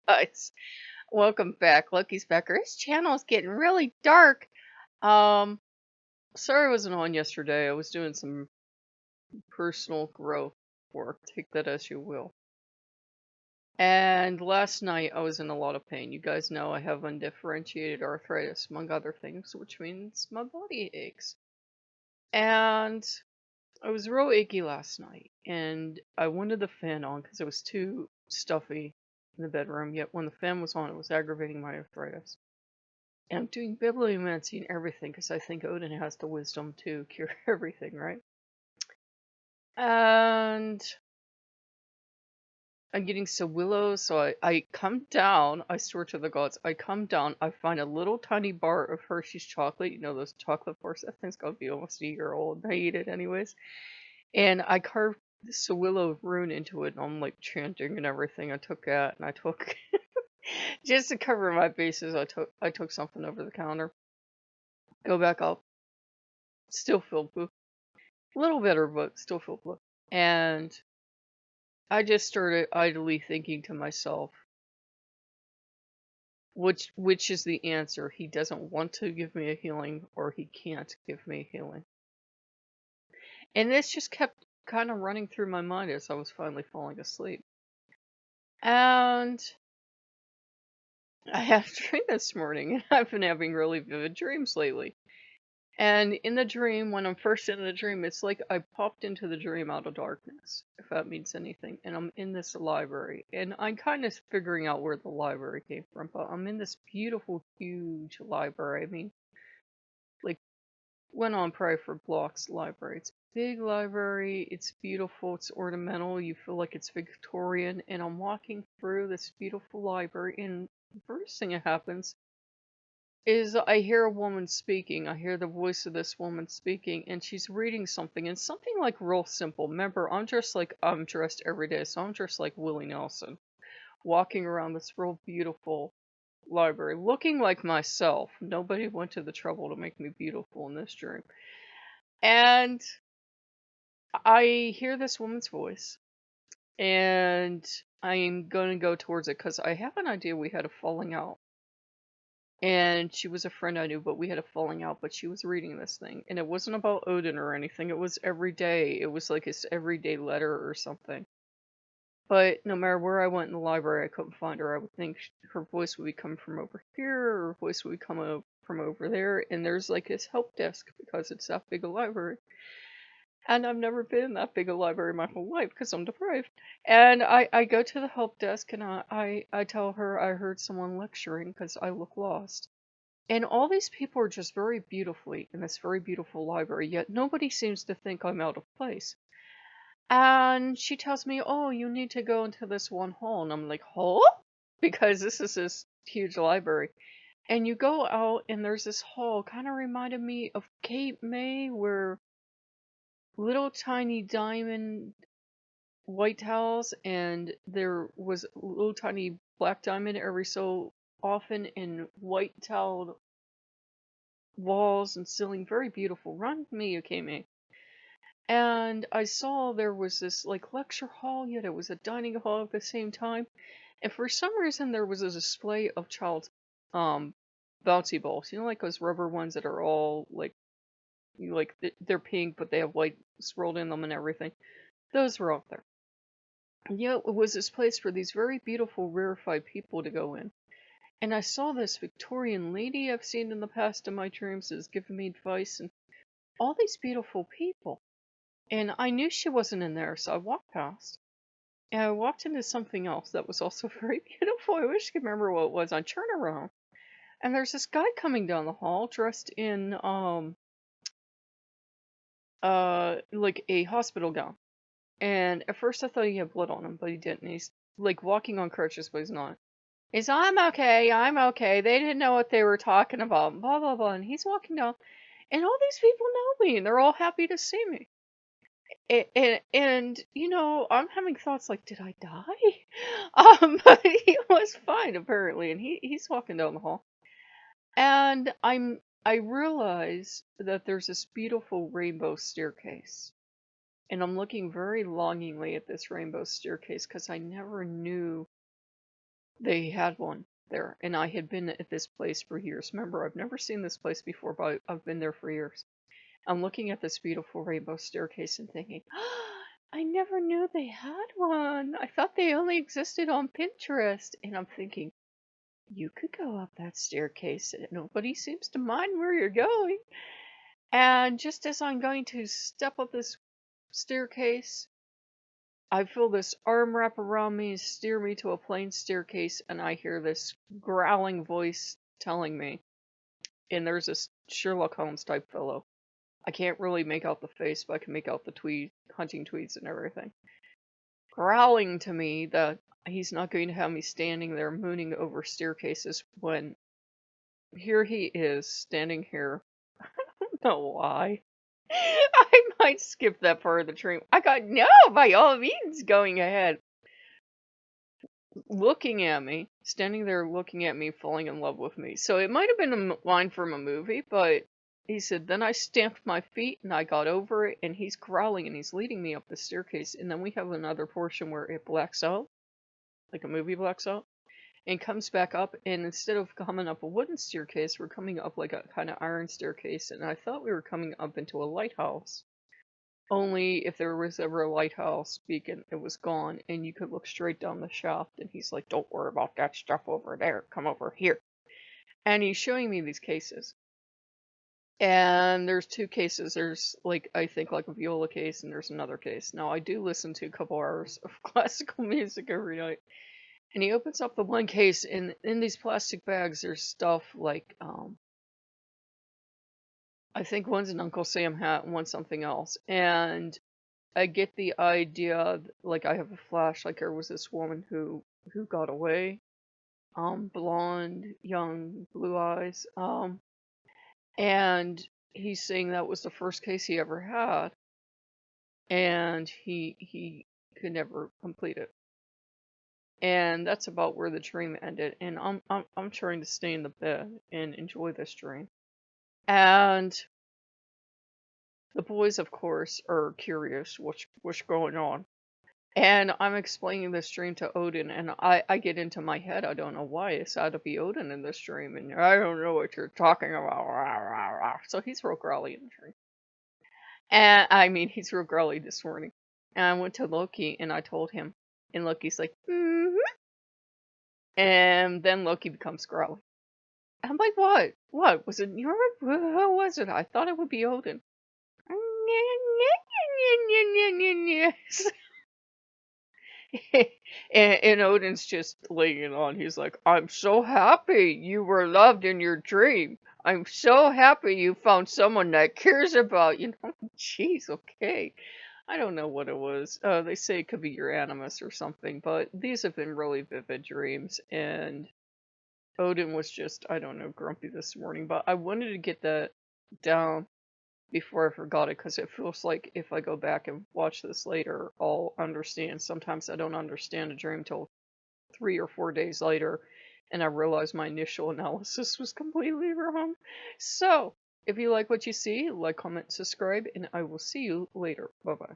Guys, welcome back. Loki's back. His channel is getting really dark. Um, Sorry I wasn't on yesterday. I was doing some personal growth work. Take that as you will. And last night I was in a lot of pain. You guys know I have undifferentiated arthritis, among other things, which means my body aches. And I was real achy last night, and I wanted the fan on because it was too stuffy in the bedroom. Yet when the fan was on, it was aggravating my arthritis. And I'm doing bibliomancy and everything because I think Odin has the wisdom to cure everything, right? And I'm getting so willow, so I come down, I swear to the gods, I come down, I find a little tiny bar of Hershey's chocolate, you know, those chocolate bars, that thing's gotta be almost a year old, I eat it anyways. And I carved the Sewillow rune into it, and I'm like chanting and everything. I took that, and I took just to cover my bases. I took something over the counter. Go back up, still filled blue, a little bitter, but still filled blue. And I just started idly thinking to myself, which is the answer? He doesn't want to give me a healing, or he can't give me a healing. And this just kept kind of running through my mind as I was finally falling asleep. And I had a dream this morning, and I've been having really vivid dreams lately. And in the dream, when I'm first in the dream, it's like I popped into the dream out of darkness, if that means anything. And I'm in this library, and I'm kind of figuring out where the library came from, but I'm in this beautiful, huge library. I mean, like, went on probably for blocks library. It's a big library, it's beautiful, it's ornamental, you feel like it's Victorian, and I'm walking through this beautiful library, and the first thing that happens is I hear a woman speaking. I hear the voice of this woman speaking, and she's reading something, and something like real simple. Remember, I'm dressed every day, so I'm dressed like Willie Nelson, walking around this real beautiful library, looking like myself. Nobody went to the trouble to make me beautiful in this dream. And I hear this woman's voice, and I'm gonna go towards it because I have an idea we had a falling out. And she was a friend I knew, but we had a falling out. But she was reading this thing, and it wasn't about Odin or anything. It was every day. It was like his everyday letter or something. But no matter where I went in the library, I couldn't find her. I would think her voice would be coming from over here, or her voice would be coming from over there. And there's like this help desk because it's that big a library. And I've never been in that big a library my whole life because I'm deprived. And I go to the help desk, and I tell her I heard someone lecturing because I look lost. And all these people are just very beautifully in this very beautiful library, yet nobody seems to think I'm out of place. And she tells me, "Oh, you need to go into this one hall." And I'm like, "Hall?" Because this is this huge library. And you go out, and there's this hall, kind of reminded me of Cape May, where little tiny diamond white tiles, and there was a little tiny black diamond every so often in white tiled walls and ceiling, very beautiful. Run me, Akemi. And I saw there was this like lecture hall, yet it was a dining hall at the same time. And for some reason, there was a display of child um bouncy balls. You know, like those rubber ones that are all like they're pink, but they have white swirled in them and everything. Those were out there. And yet it was this place for these very beautiful, rarefied people to go in. And I saw this Victorian lady I've seen in the past in my dreams is giving me advice, and all these beautiful people. And I knew she wasn't in there, so I walked past. And I walked into something else that was also very beautiful. I wish I could remember what it was. I turn around, and there's this guy coming down the hall dressed in like a hospital gown. And at first I thought he had blood on him, but he didn't. He's like walking on crutches, but he's not. He's, I'm okay, I'm okay. They didn't know what they were talking about, blah blah blah. And he's walking down, and all these people know me, and they're all happy to see me. And you know, I'm having thoughts like, did I die? But he was fine apparently, and he's walking down the hall, and I realize that there's this beautiful rainbow staircase, and I'm looking very longingly at this rainbow staircase because I never knew They had one there, and I had been at this place for years. Remember, I've never seen this place before, but I've been there for years. I'm looking at this beautiful rainbow staircase and thinking, I never knew they had one. I thought they only existed on Pinterest. And I'm thinking, you could go up that staircase and nobody seems to mind where you're going. And just as I'm going to step up this staircase, I feel this arm wrap around me, steer me to a plain staircase, and I hear this growling voice telling me, and there's this Sherlock Holmes type fellow. I can't really make out the face, but I can make out the hunting tweeds and everything. Growling to me that he's not going to have me standing there mooning over staircases when here he is standing here. I don't know why. I might skip that part of the dream. I got no, by all means, going ahead. Looking at me, standing there looking at me, falling in love with me. So it might have been a line from a movie, but he said, then I stamped my feet and I got over it, and he's growling and he's leading me up the staircase. And then we have another portion where it blacks out, like a movie blacks out, and comes back up. And instead of coming up a wooden staircase, we're coming up like a kind of iron staircase. And I thought we were coming up into a lighthouse. Only if there was ever a lighthouse beacon, it was gone, and you could look straight down the shaft. And he's like, don't worry about that stuff over there. Come over here. And he's showing me these cases. And there's two cases. There's, like, I think, like a viola case, and there's another case. Now, I do listen to a couple hours of classical music every night. And he opens up the one case, and in these plastic bags, there's stuff like, I think one's an Uncle Sam hat and one's something else. And I get the idea, like I have a flash, like there was this woman who got away, blonde, young, blue eyes, and he's saying that was the first case he ever had, and he could never complete it, and that's about where the dream ended. And I'm trying to stay in the bed and enjoy this dream, and the boys, of course, are curious what's going on. And I'm explaining this dream to Odin, and I get into my head. I don't know why it's had to be Odin in this dream, and I don't know what you're talking about. Rah, rah, rah. So he's real growly in the dream. And I mean, he's real growly this morning. And I went to Loki and I told him, and Loki's like, mm-hmm. And then Loki becomes growly. I'm like, what? What? Was it your? Who was it? I thought it would be Odin. And Odin's just laying it on. He's like, I'm so happy you were loved in your dream. I'm so happy you found someone that cares about you. Jeez, okay. I don't know what it was. They say it could be your animus or something, but these have been really vivid dreams. And Odin was just, I don't know, grumpy this morning. But I wanted to get that down before I forgot it, because it feels like if I go back and watch this later, I'll understand. Sometimes I don't understand a dream till 3 or 4 days later, and I realize my initial analysis was completely wrong. So, if you like what you see, like, comment, subscribe, and I will see you later. Bye bye.